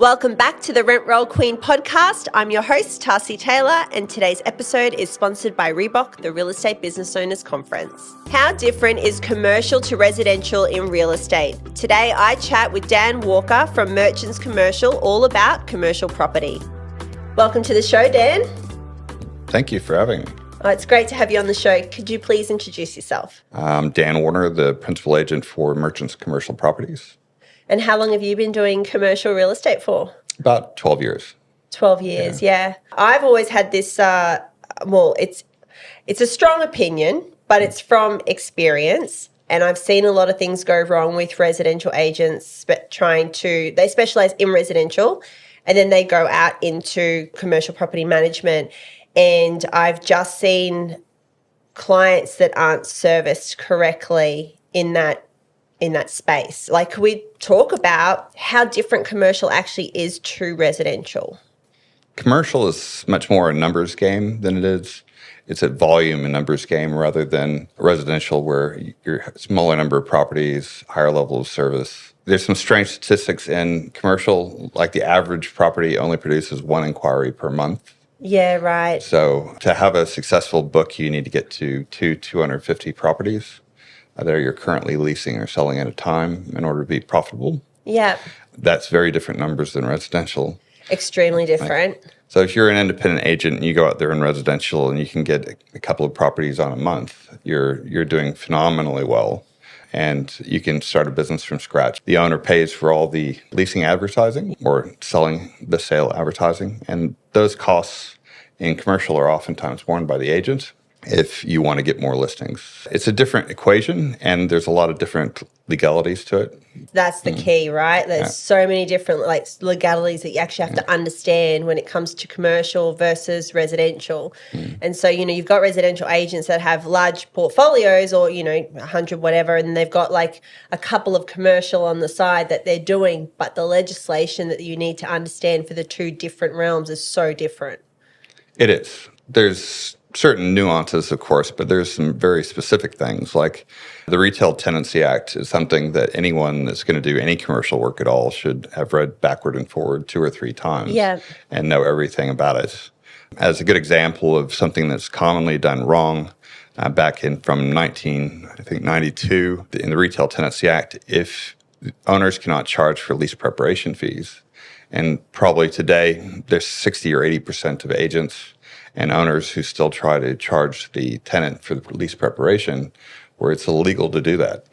Welcome back to the Rent Roll Queen podcast. I'm your host, Tarsi Taylor, and today's episode is sponsored by Reebok, the Real Estate Business Owners Conference. How different is commercial to residential in real estate? Today, I chat with Dan Walker from Merchants Commercial, all about commercial property. Welcome to the show, Dan. Thank you for having me. Oh, it's great to have you on the show. Could you please introduce yourself? I'm Dan Warner, the principal agent for Merchants Commercial Properties. And how long have you been doing commercial real estate for? About 12 years. 12 years, yeah. I've always had this, it's a strong opinion, but it's from experience. And I've seen a lot of things go wrong with residential agents they specialize in residential and then they go out into commercial property management. And I've just seen clients that aren't serviced correctly in that space. Like, could we talk about how different commercial actually is to residential? Commercial is much more a numbers game than it's a volume and numbers game rather than residential where you're a smaller number of properties, higher level of service. There's some strange statistics in commercial, like the average property only produces one inquiry per month. Yeah, right. So to have a successful book, you need to get to 250 properties that you're currently leasing or selling at a time in order to be profitable. Yeah. That's very different numbers than residential. Extremely different. So if you're an independent agent and you go out there in residential and you can get a couple of properties on a month, you're doing phenomenally well. And you can start a business from scratch. The owner pays for all the leasing advertising or selling the sale advertising. And those costs in commercial are oftentimes borne by the agent if you want to get more listings. It's a different equation, and there's a lot of different legalities to it. That's the key, right? There's so many different legalities that you actually have to understand when it comes to commercial versus residential. And so, you've got residential agents that have large portfolios or, 100 whatever, and they've got like a couple of commercial on the side that they're doing, but the legislation that you need to understand for the two different realms is so different. It is. There's certain nuances, of course, but there's some very specific things like the Retail Tenancy Act is something that anyone that's going to do any commercial work at all should have read backward and forward 2 or 3 times and know everything about it. As a good example of something that's commonly done wrong, back in from 1992, in the Retail Tenancy Act, if owners cannot charge for lease preparation fees, and probably today there's 60 or 80% of agents and owners who still try to charge the tenant for the lease preparation, where it's illegal to do that.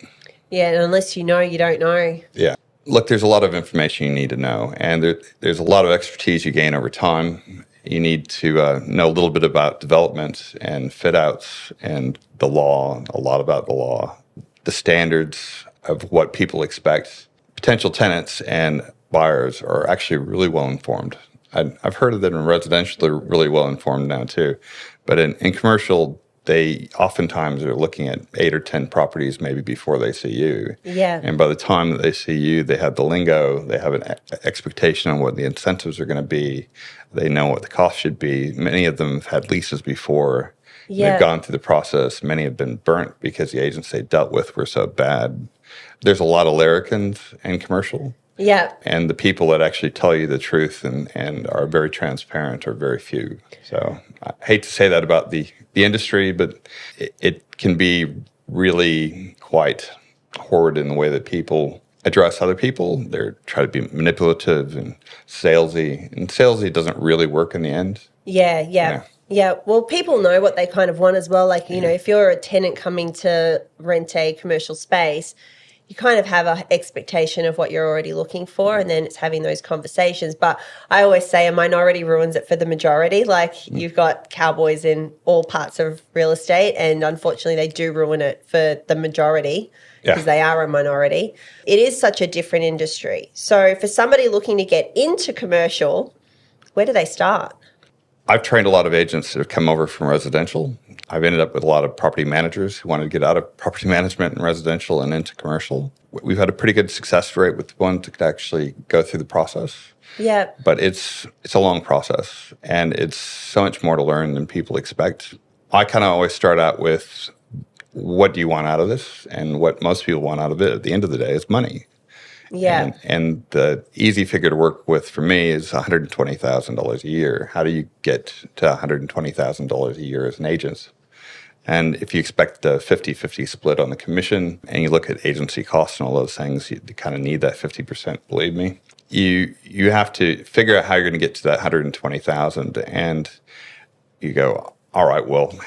Yeah, and unless you know, you don't know. Yeah. Look, there's a lot of information you need to know, and there's a lot of expertise you gain over time. You need to know a little bit about development and fit-outs and the law, a lot about the law, the standards of what people expect. Potential tenants and buyers are actually really well informed. I've heard that in residential, they're really well informed now too. But in commercial, they oftentimes are looking at 8 or 10 properties maybe before they see you. Yeah. And by the time that they see you, they have the lingo, they have an expectation on what the incentives are going to be. They know what the cost should be. Many of them have had leases before. Yeah. They've gone through the process. Many have been burnt because the agents they dealt with were so bad. There's a lot of larrikins in commercial. Yeah. And the people that actually tell you the truth and are very transparent are very few. So I hate to say that about the industry, but it can be really quite horrid in the way that people address other people. They try to be manipulative and salesy. And salesy doesn't really work in the end. Yeah. Well, people know what they kind of want as well. Like, if you're a tenant coming to rent a commercial space, you kind of have an expectation of what you're already looking for, and then it's having those conversations. But I always say a minority ruins it for the majority. Like, you've got cowboys in all parts of real estate, and unfortunately they do ruin it for the majority because they are a minority. It is such a different industry. So for somebody looking to get into commercial, where do they start? I've trained a lot of agents that have come over from residential. I've ended up with a lot of property managers who wanted to get out of property management and residential and into commercial. We've had a pretty good success rate with one to actually go through the process. Yeah. But it's a long process, and it's so much more to learn than people expect. I kind of always start out with, what do you want out of this? And what most people want out of it at the end of the day is money. Yeah. And the easy figure to work with for me is $120,000 a year. How do you get to $120,000 a year as an agent? And if you expect a 50-50 split on the commission and you look at agency costs and all those things, you kind of need that 50%, believe me. You have to figure out how you're going to get to that 120,000, and you go, all right, well,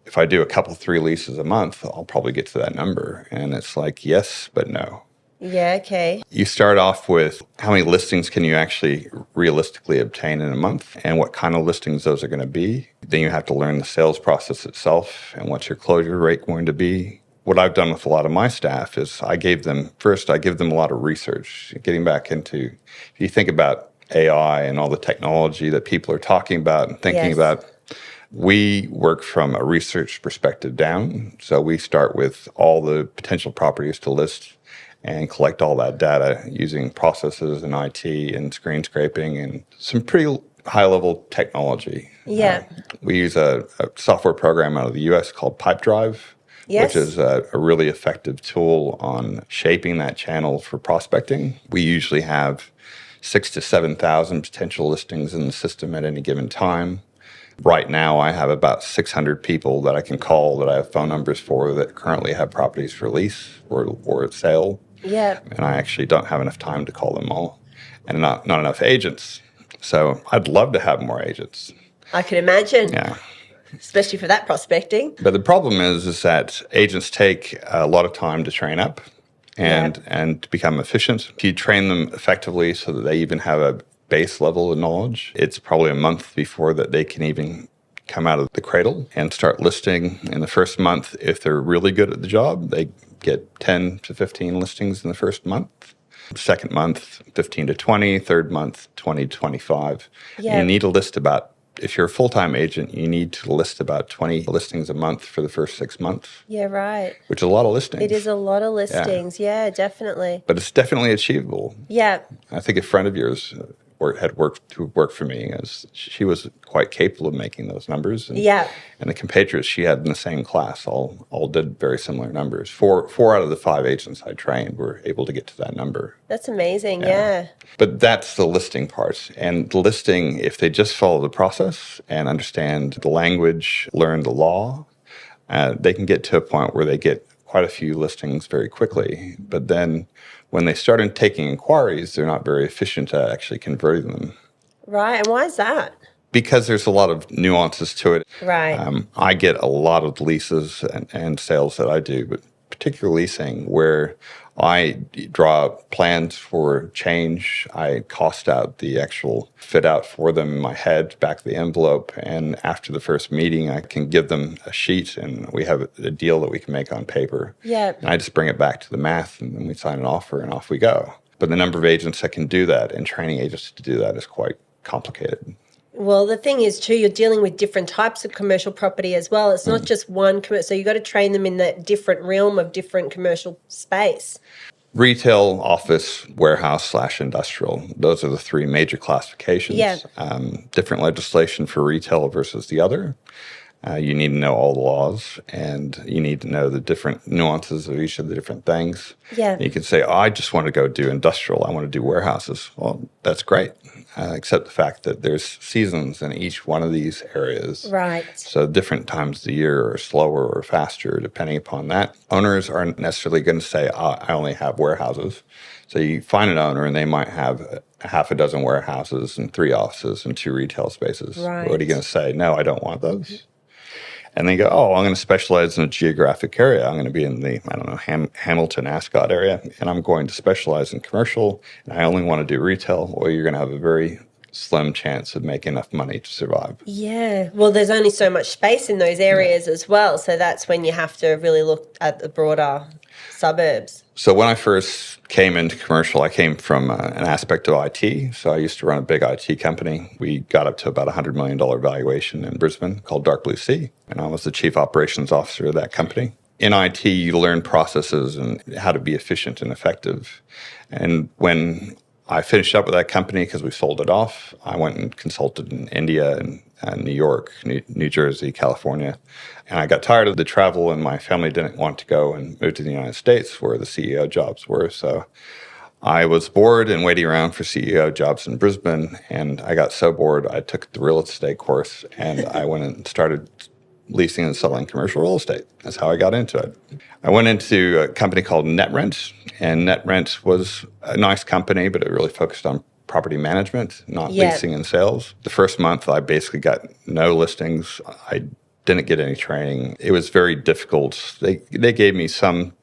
if I do a couple, 3 leases a month, I'll probably get to that number. And it's like, yes, but no. Yeah, okay. You start off with how many listings can you actually realistically obtain in a month and what kind of listings those are going to be. Then you have to learn the sales process itself and what's your closure rate going to be. What I've done with a lot of my staff is I give them a lot of research. Getting back into, if you think about AI and all the technology that people are talking about and thinking about, we work from a research perspective down. So we start with all the potential properties to list and collect all that data using processes and IT and screen scraping and some pretty high-level technology. Yeah. We use a software program out of the U.S. called Pipedrive, which is a really effective tool on shaping that channel for prospecting. We usually have 6,000 to 7,000 potential listings in the system at any given time. Right now, I have about 600 people that I can call that I have phone numbers for that currently have properties for lease or at sale. Yeah. And I actually don't have enough time to call them all, and not enough agents. So I'd love to have more agents. I can imagine. Yeah. Especially for that prospecting. But the problem is that agents take a lot of time to train up and to become efficient. If you train them effectively so that they even have a base level of knowledge, it's probably a month before that they can even come out of the cradle and start listing. In the first month, if they're really good at the job, they get 10 to 15 listings in the first month. Second month, 15 to 20. Third month, 20 to 25. Yeah. You need to list about, if you're a full-time agent, you need to list about 20 listings a month for the first 6 months. Yeah, right. Which is a lot of listings. It is a lot of listings. Yeah, definitely. But it's definitely achievable. Yeah. I think a friend of yours who worked for me, as she was quite capable of making those numbers. And, and the compatriots she had in the same class all did very similar numbers. Four out of the 5 agents I trained were able to get to that number. That's amazing, yeah. But that's the listing part. And the listing, if they just follow the process and understand the language, learn the law, they can get to a point where they get quite a few listings very quickly. But then when they start taking inquiries, they're not very efficient at actually converting them. Right, and why is that? Because there's a lot of nuances to it. Right. I get a lot of leases and sales that I do, but particularly leasing, where I draw plans for change. I cost out the actual fit out for them in my head, back of the envelope, and after the first meeting, I can give them a sheet, and we have a deal that we can make on paper. Yeah. And I just bring it back to the math, and then we sign an offer, and off we go. But the number of agents that can do that and training agents to do that is quite complicated. Well, the thing is, too, you're dealing with different types of commercial property as well. It's not just one commercial. So you've got to train them in that different realm of different commercial space. Retail, office, warehouse / industrial. Those are the 3 major classifications. Yeah. Different legislation for retail versus the other. You need to know all the laws, and you need to know the different nuances of each of the different things. Yeah. You can say, I just want to go do industrial. I want to do warehouses. Well, that's great, except the fact that there's seasons in each one of these areas. Right. So different times of the year are slower or faster, depending upon that. Owners aren't necessarily going to say, I only have warehouses. So you find an owner, and they might have half a dozen warehouses and 3 offices and 2 retail spaces. Right. What are you going to say? No, I don't want those. And they go, I'm going to specialize in a geographic area. I'm going to be in the, Hamilton, Ascot area, and I'm going to specialize in commercial, and I only want to do retail. Well, you're going to have a very slim chance of making enough money to survive. Yeah. Well, there's only so much space in those areas as well, so that's when you have to really look at the broader suburbs. So when I first came into commercial, I came from an aspect of IT. So I used to run a big IT company. We got up to about $100 million valuation in Brisbane called Dark Blue Sea, and I was the chief operations officer of that company. In IT, you learn processes and how to be efficient and effective. And when I finished up with that company, because we sold it off, I went and consulted in India and New York, New Jersey, California. And I got tired of the travel, and my family didn't want to go and move to the United States where the CEO jobs were. So I was bored and waiting around for CEO jobs in Brisbane, and I got so bored I took the real estate course and I went and started leasing and selling commercial real estate. That's how I got into it. I went into a company called NetRent, and NetRent was a nice company, but it really focused on property management, not leasing and sales. The first month, I basically got no listings. I didn't get any training. It was very difficult. They gave me some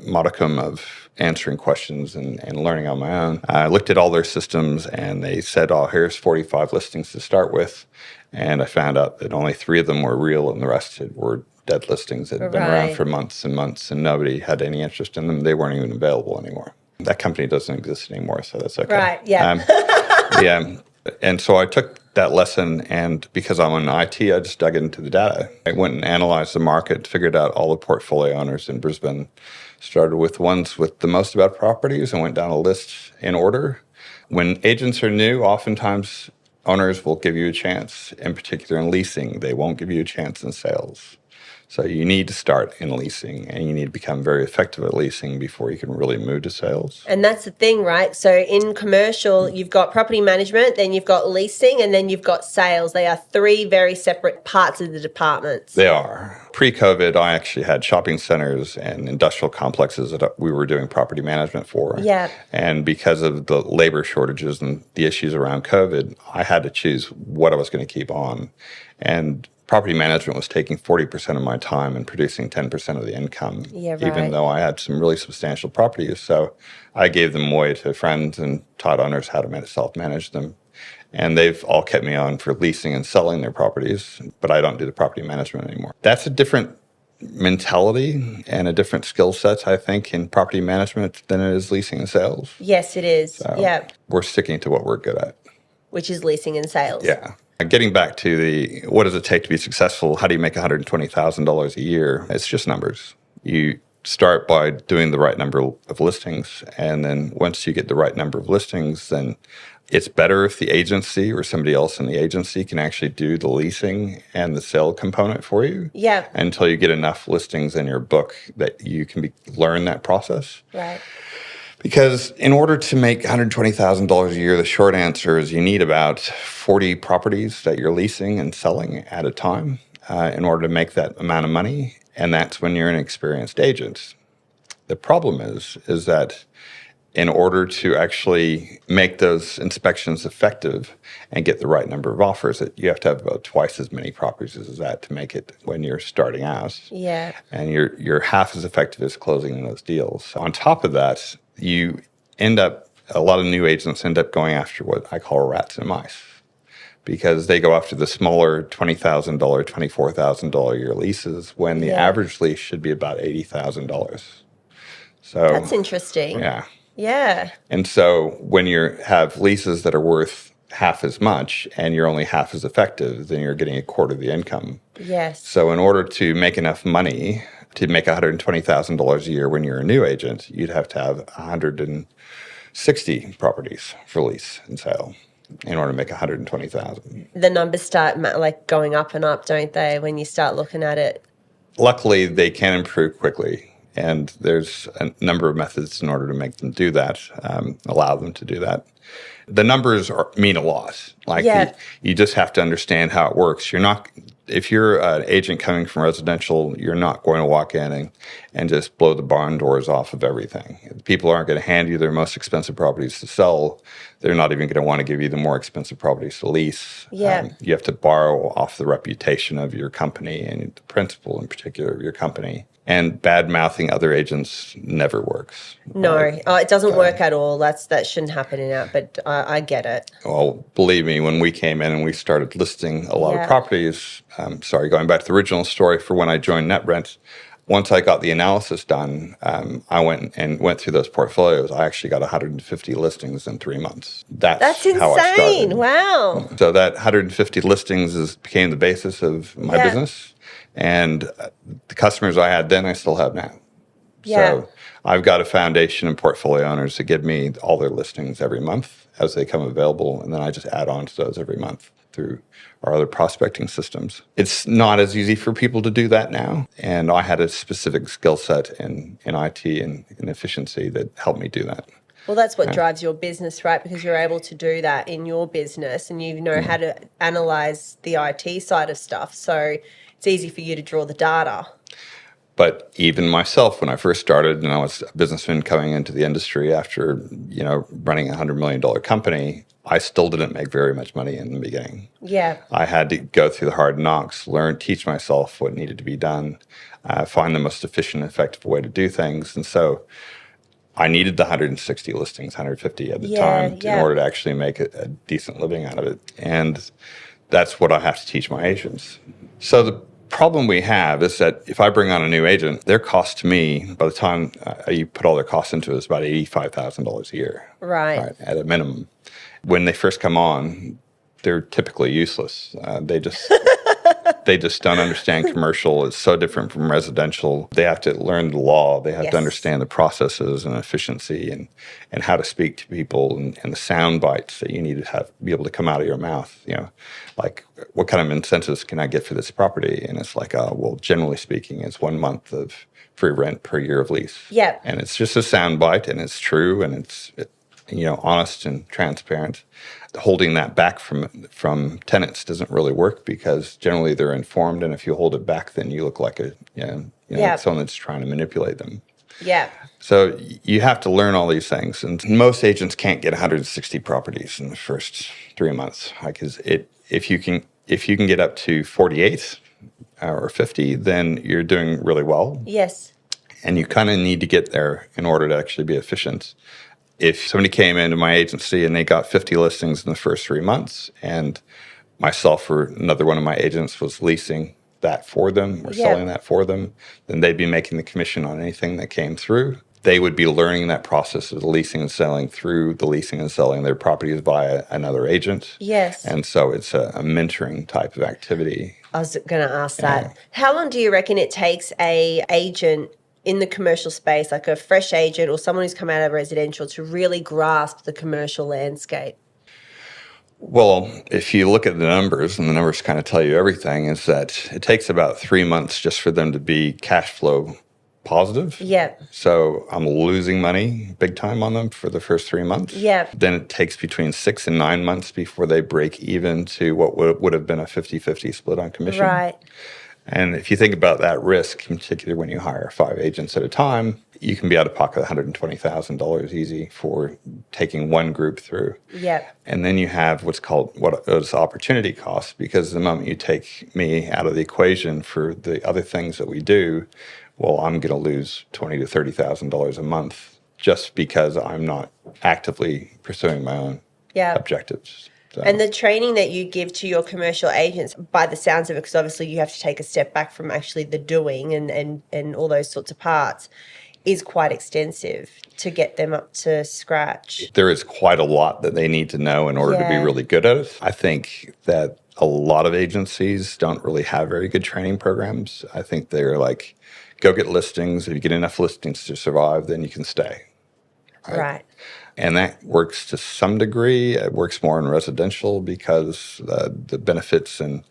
modicum of answering questions and learning on my own. I looked at all their systems and they said, oh, here's 45 listings to start with. And I found out that only 3 of them were real and the rest were dead listings that had been around for months and months and nobody had any interest in them. They weren't even available anymore. That company doesn't exist anymore, so that's okay. Right, yeah. Yeah. And so I took that lesson, and because I'm in IT, I just dug into the data. I went and analyzed the market, figured out all the portfolio owners in Brisbane, started with ones with the most about properties and went down a list in order. When agents are new, oftentimes owners will give you a chance, in particular in leasing. They won't give you a chance in sales. So you need to start in leasing and you need to become very effective at leasing before you can really move to sales. And that's the thing, right? So in commercial, you've got property management, then you've got leasing, and then you've got sales. They are 3 very separate parts of the departments. They are. Pre-COVID, I actually had shopping centers and industrial complexes that we were doing property management for. Yeah. And because of the labor shortages and the issues around COVID, I had to choose what I was going to keep on. And property management was taking 40% of my time and producing 10% of the income, even though I had some really substantial properties. So I gave them away to friends and taught owners how to self-manage them. And they've all kept me on for leasing and selling their properties, but I don't do the property management anymore. That's a different mentality and a different skill set, I think, in property management than it is leasing and sales. Yes, it is. So we're sticking to what we're good at. Which is leasing and sales. Yeah. Getting back to the what does it take to be successful? How do you make $120,000 a year? It's just numbers. You start by doing the right number of listings. And then once you get the right number of listings, then it's better if the agency or somebody else in the agency can actually do the leasing and the sale component for you. Yeah. Until you get enough listings in your book that you can learn that process. Right. Because in order to make $120,000 a year, the short answer is you need about 40 properties that you're leasing and selling at a time in order to make that amount of money. And that's when you're an experienced agent. The problem is that in order to actually make those inspections effective and get the right number of offers, you have to have about twice as many properties as that to make it when you're starting out. Yeah. And you're half as effective as closing those deals. On top of that, a lot of new agents end up going after what I call rats and mice, because they go after the smaller $20,000, $24,000 a year leases when the average lease should be about $80,000. So that's interesting. Yeah. Yeah. And so when you have leases that are worth half as much and you're only half as effective, then you're getting a quarter of the income. Yes. So in order to make enough money to make $120,000 a year when you're a new agent, you'd have to have 160 properties for lease and sale in order to make $120,000. The numbers start going up and up, don't they, when you start looking at it? Luckily, they can improve quickly. And there's a number of methods in order to make them do that, allow them to do that. The numbers mean a lot. You just have to understand how it works. If you're an agent coming from residential, you're not going to walk in and just blow the barn doors off of everything. People aren't going to hand you their most expensive properties to sell. They're not even going to want to give you the more expensive properties to lease. Yeah. You have to borrow off the reputation of your company and the principal in particular of your company. And bad-mouthing other agents never works. No, it doesn't work at all. That shouldn't happen in that, but I get it. Well, believe me, when we came in and we started listing a lot of properties, going back to the original story for when I joined NetRent, once I got the analysis done, I went through those portfolios. I actually got 150 listings in 3 months. That's insane. How I started. Wow. So that 150 listings became the basis of my business. And the customers I had then, I still have now. Yeah. So I've got a foundation of portfolio owners that give me all their listings every month as they come available. And then I just add on to those every month through our other prospecting systems. It's not as easy for people to do that now. And I had a specific skill set in IT and in efficiency that helped me do that. Well, that's what drives your business, right? Because you're able to do that in your business and you know how to analyze the IT side of stuff. So it's easy for you to draw the data. But even myself, when I first started, and I was a businessman coming into the industry after, running a $100 million company, I still didn't make very much money in the beginning. Yeah. I had to go through the hard knocks, teach myself what needed to be done, find the most efficient, effective way to do things. And so I needed the 160 listings, 150 at the time, in order to actually make a decent living out of it. And that's what I have to teach my agents. So the problem we have is that if I bring on a new agent, their cost to me, by the time you put all their costs into it, is about $85,000 a year. Right. At a minimum. When they first come on, they're typically useless. They just don't understand commercial. It's so different from residential. They have to learn the law. They have to understand the processes and efficiency and how to speak to people and the sound bites that you need to be able to come out of your mouth. Like what kind of incentives can I get for this property? And it's like, well, generally speaking, it's 1 month of free rent per year of lease. Yeah. And it's just a sound bite, and it's true, and it's honest and transparent. Holding that back from tenants doesn't really work because generally they're informed, and if you hold it back, then you look like someone that's trying to manipulate them. Yeah. So you have to learn all these things, and most agents can't get 160 properties in the first 3 months. If you can get up to 48 or 50, then you're doing really well. Yes. And you kind of need to get there in order to actually be efficient. If somebody came into my agency and they got 50 listings in the first 3 months, and myself or another one of my agents was leasing that for them or selling that for them, then they'd be making the commission on anything that came through. They would be learning that process of leasing and selling through the leasing and selling their properties via another agent. Yes. And so it's a mentoring type of activity. I was going to ask that. How long do you reckon it takes a agent in the commercial space, like a fresh agent or someone who's come out of residential, to really grasp the commercial landscape? Well, if you look at the numbers, and the numbers kind of tell you everything, is that it takes about 3 months just for them to be cash flow positive. Yeah. So I'm losing money big time on them for the first 3 months. Yeah. Then it takes between 6 and 9 months before they break even to what would have been a 50-50 split on commission. Right. And if you think about that risk, in particular when you hire 5 agents at a time, you can be out of pocket $120,000 easy for taking one group through. Yeah. And then you have what is opportunity cost, because the moment you take me out of the equation for the other things that we do, well, I'm going to lose $20,000 to $30,000 a month just because I'm not actively pursuing my own objectives. So. And the training that you give to your commercial agents, by the sounds of it, because obviously you have to take a step back from actually the doing and all those sorts of parts, is quite extensive to get them up to scratch. There is quite a lot that they need to know in order to be really good at it. I think that a lot of agencies don't really have very good training programs. I think they're like, go get listings. If you get enough listings to survive, then you can stay. Right. And that works to some degree. It works more in residential because the benefits and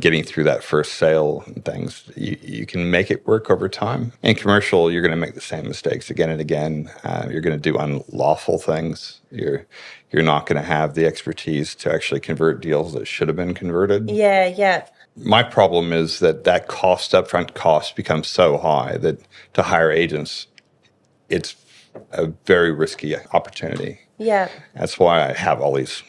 getting through that first sale and things, you can make it work over time. In commercial, you're going to make the same mistakes again and again. You're going to do unlawful things. You're not going to have the expertise to actually convert deals that should have been converted. Yeah, yeah. My problem is that upfront cost becomes so high that to hire agents, it's a very risky opportunity. Yeah. That's why I have all these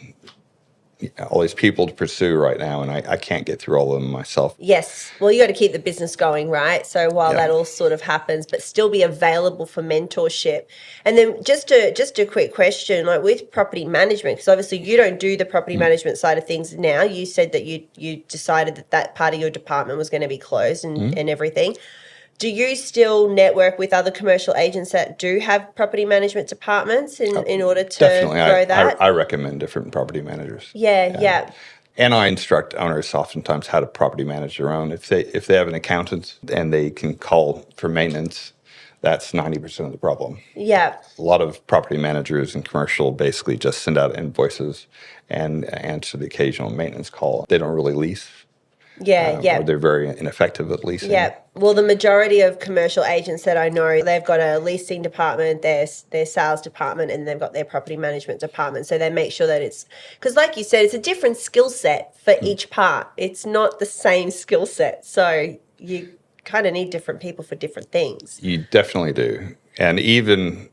people to pursue right now, and I can't get through all of them myself. Yes. Well, you got to keep the business going, right? So while that all sort of happens, but still be available for mentorship. And then just a quick question, like with property management, because obviously you don't do the property management side of things now. You said that you decided that part of your department was going to be closed and everything. Do you still network with other commercial agents that do have property management departments in order to grow that? I recommend different property managers. Yeah. And I instruct owners oftentimes how to property manage their own. If they have an accountant and they can call for maintenance, that's 90% of the problem. Yeah. A lot of property managers in commercial basically just send out invoices and answer the occasional maintenance call. They don't really lease. Yeah. or they're very ineffective at leasing. Yeah. Well, the majority of commercial agents that I know, they've got a leasing department, their sales department, and they've got their property management department. So they make sure that it's, because like you said, it's a different skill set for each part. It's not the same skill set. So you kind of need different people for different things. You definitely do. And even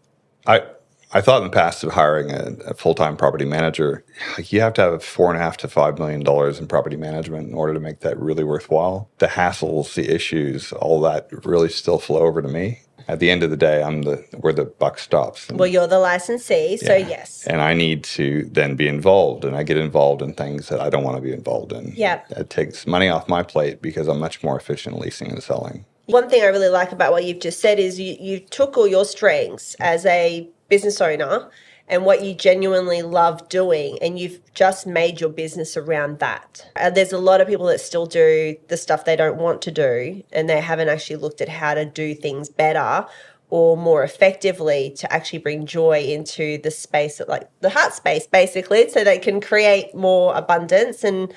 I thought in the past of hiring a full-time property manager, like you have to have $4.5 to $5 million in property management in order to make that really worthwhile. The hassles, the issues, all that really still flow over to me. At the end of the day, I'm where the buck stops. And, well, you're the licensee, so yes. And I need to then be involved, and I get involved in things that I don't want to be involved in. Yeah. It takes money off my plate because I'm much more efficient leasing and selling. One thing I really like about what you've just said is you took all your strengths as a business owner and what you genuinely love doing, and you've just made your business around that. There's a lot of people that still do the stuff they don't want to do, and they haven't actually looked at how to do things better or more effectively to actually bring joy into the space, like the heart space, basically, so they can create more abundance and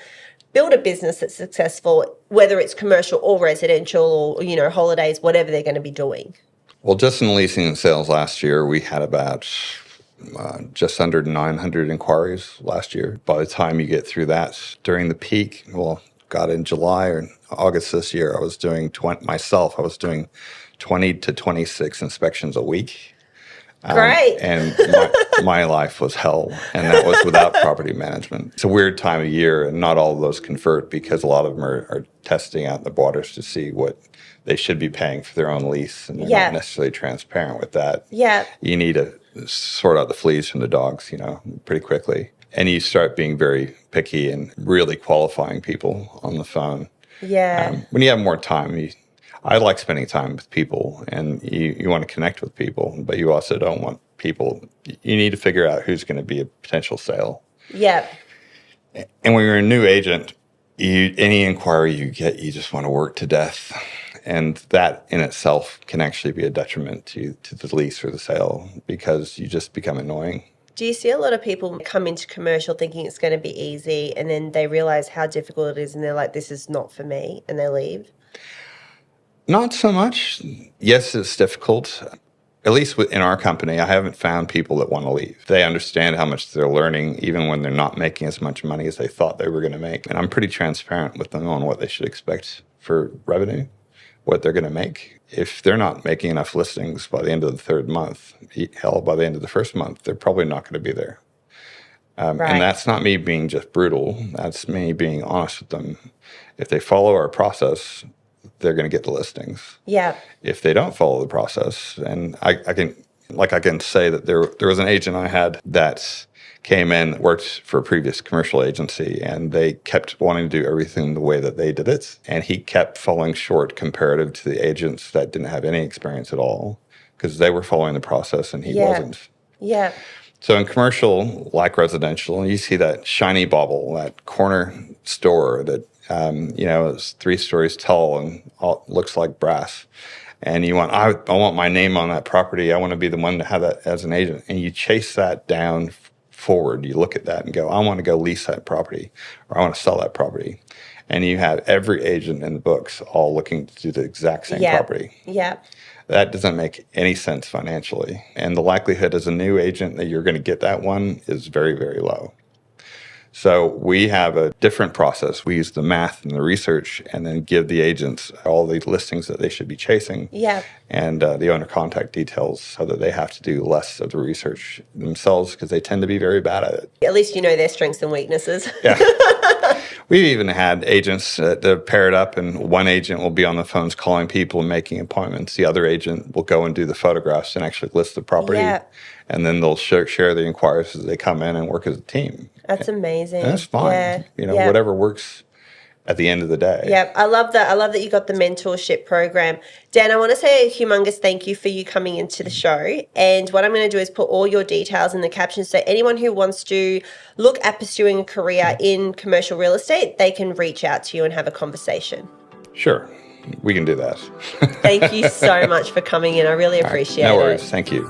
build a business that's successful, whether it's commercial or residential or, you know, holidays, whatever they're going to be doing. Well, just in leasing and sales last year, we had about just under 900 inquiries last year. By the time you get through that, during the peak, in July or August this year, I was doing 20 to 26 inspections a week. Great. And my life was hell, and that was without property management. It's a weird time of year, and not all of those convert because a lot of them are testing out the waters to see what they should be paying for their own lease, and they're not necessarily transparent with that. Yeah. You need to sort out the fleas from the dogs, pretty quickly. And you start being very picky and really qualifying people on the phone. Yeah. When you have more time, I like spending time with people, and you want to connect with people, but you also don't want people. You need to figure out who's going to be a potential sale. Yeah. And when you're a new agent, any inquiry you get, you just want to work to death. And that in itself can actually be a detriment to the lease or the sale because you just become annoying. Do you see a lot of people come into commercial thinking it's going to be easy, and then they realize how difficult it is, and they're like, this is not for me, and they leave? Not so much. Yes, it's difficult. At least in our company, I haven't found people that want to leave. They understand how much they're learning, even when they're not making as much money as they thought they were going to make. And I'm pretty transparent with them on what they should expect for revenue, what they're going to make. If they're not making enough listings by the end of the third month, hell, by the end of the first month, they're probably not going to be there. Right. And that's not me being just brutal. That's me being honest with them. If they follow our process, they're going to get the listings. Yeah. If they don't follow the process, and I can say that there was an agent I had that came in, worked for a previous commercial agency, and they kept wanting to do everything the way that they did it. And he kept falling short comparative to the agents that didn't have any experience at all because they were following the process and he wasn't. Yeah. So in commercial, like residential, you see that shiny bauble, that corner store that it's 3 stories tall and looks like brass. And I want my name on that property. I want to be the one to have that as an agent. And you chase that down forward. You look at that and go, I want to go lease that property, or I want to sell that property. And you have every agent in the books all looking to do the exact same property. Yeah. That doesn't make any sense financially. And the likelihood as a new agent that you're going to get that one is very, very low. So we have a different process. We use the math and the research and then give the agents all the listings that they should be chasing and the owner contact details so that they have to do less of the research themselves because they tend to be very bad at it. At least you know their strengths and weaknesses. Yeah. We've even had agents that pair it up, and one agent will be on the phones calling people and making appointments. The other agent will go and do the photographs and actually list the property. Yeah. And then they'll share the inquiries as they come in and work as a team. That's amazing. And that's fine. Yeah. Whatever works at the end of the day. Yeah, I love that. I love that you got the mentorship program. Dan, I want to say a humongous thank you for you coming into the show. And what I'm going to do is put all your details in the captions so anyone who wants to look at pursuing a career in commercial real estate, they can reach out to you and have a conversation. Sure. We can do that. Thank you so much for coming in. I really appreciate it. No worries. Thank you.